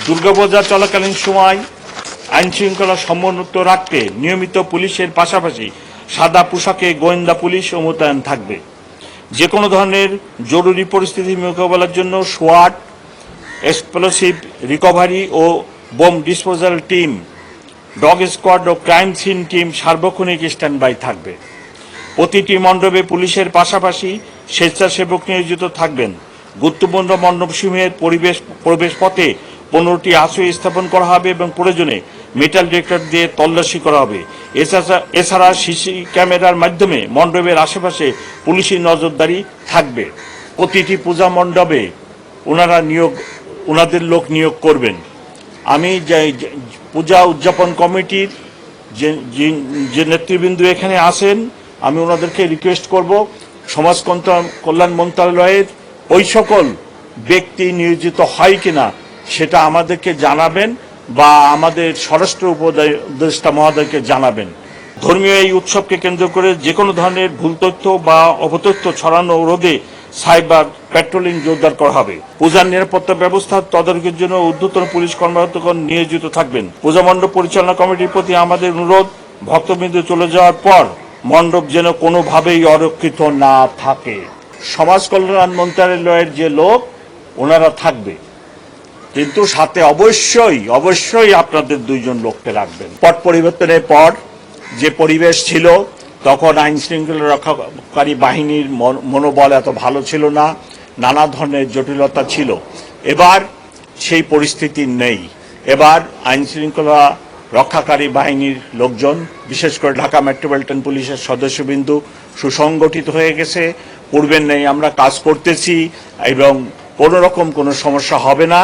দুর্গাপূজা চলাকালীন সময় আইন শৃঙ্খলা সমুন্নত রাখতে নিয়মিত পুলিশের পাশাপাশি সাদা পোশাকে গোয়েন্দা পুলিশও মোতায়েন থাকবে। যে কোনো ধরনের জরুরি পরিস্থিতি মোকাবেলার জন্য সোয়াট, এক্সপ্লোসিভ রিকভারি ও bomb disposal team, dog squad ও ক্রাইম সিন টিম সার্বক্ষণিক স্ট্যান্ড বাই থাকবে। প্রতিটি মণ্ডপে পুলিশের পাশাপাশি স্বেচ্ছাসেবক নিয়োজিত থাকবেন। গুরুত্বপূর্ণ মণ্ডপসমূহের প্রবেশ পথে 15টি আশ্রয় স্থাপন করা হবে এবং প্রয়োজনে মেটাল ডিটেক্টর দিয়ে তল্লাশি করা হবে। এছাড়া সিসি ক্যামেরার মাধ্যমে মণ্ডপের আশেপাশে পুলিশি নজরদারি থাকবে। প্রতিটি পূজা মণ্ডপে ওনাদের লোক নিয়োগ করবেন। আমি পূজা উদযাপন কমিটির যে নেতৃবৃন্দ এখানে আছেন, আমি ওনাদেরকে রিকোয়েস্ট করব সমাজ কল্যাণ মন্ত্রণালয়ের ওই সকল ব্যক্তি নিয়োজিত হয় কিনা সেটা আমাদেরকে জানাবেন বা আমাদের স্বরাষ্ট্র উপদেষ্টা মহোদয়কে জানাবেন। ধর্মীয় এই উৎসবকে কেন্দ্র করে যে কোনো ধরনের ভুল তথ্য বা অপতথ্য ছড়ানো রোধে সাইবার প্যাট্রোলিং জোরদার করা হবে। পূজার নিরাপত্তা ব্যবস্থা তদারকির জন্য ঊর্ধ্বতন পুলিশ কর্মকর্তাগণ নিয়োজিত থাকবেন। পূজা মণ্ডপ পরিচালনা কমিটির প্রতি আমাদের অনুরোধ, ভক্তবৃন্দ চলে যাওয়ার পর মণ্ডপ যেন কোনোভাবেই অরক্ষিত না থাকে। সমাজ কল্যাণ মন্ত্রণালয়ের যে লোক ওনারা থাকবে, কিন্তু সাথে অবশ্যই আপনাদের 2 জন লোককে রাখবেন। পট পরিবর্তনের পর যে পরিবেশ ছিল তখন আইন শৃঙ্খলা রক্ষাকারী বাহিনীর মনোবল এত ভালো ছিল না, নানা ধরনের জটিলতা ছিল। এবার সেই পরিস্থিতি নেই। এবার আইন শৃঙ্খলা রক্ষাকারী বাহিনীর লোকজন, বিশেষ করে ঢাকা মেট্রোপলিটন পুলিশের সদস্যবৃন্দু সুসংগঠিত হয়ে গেছে। পূর্বের নেই আমরা কাজ করতেছি এবং কোনো রকম কোনো সমস্যা হবে না।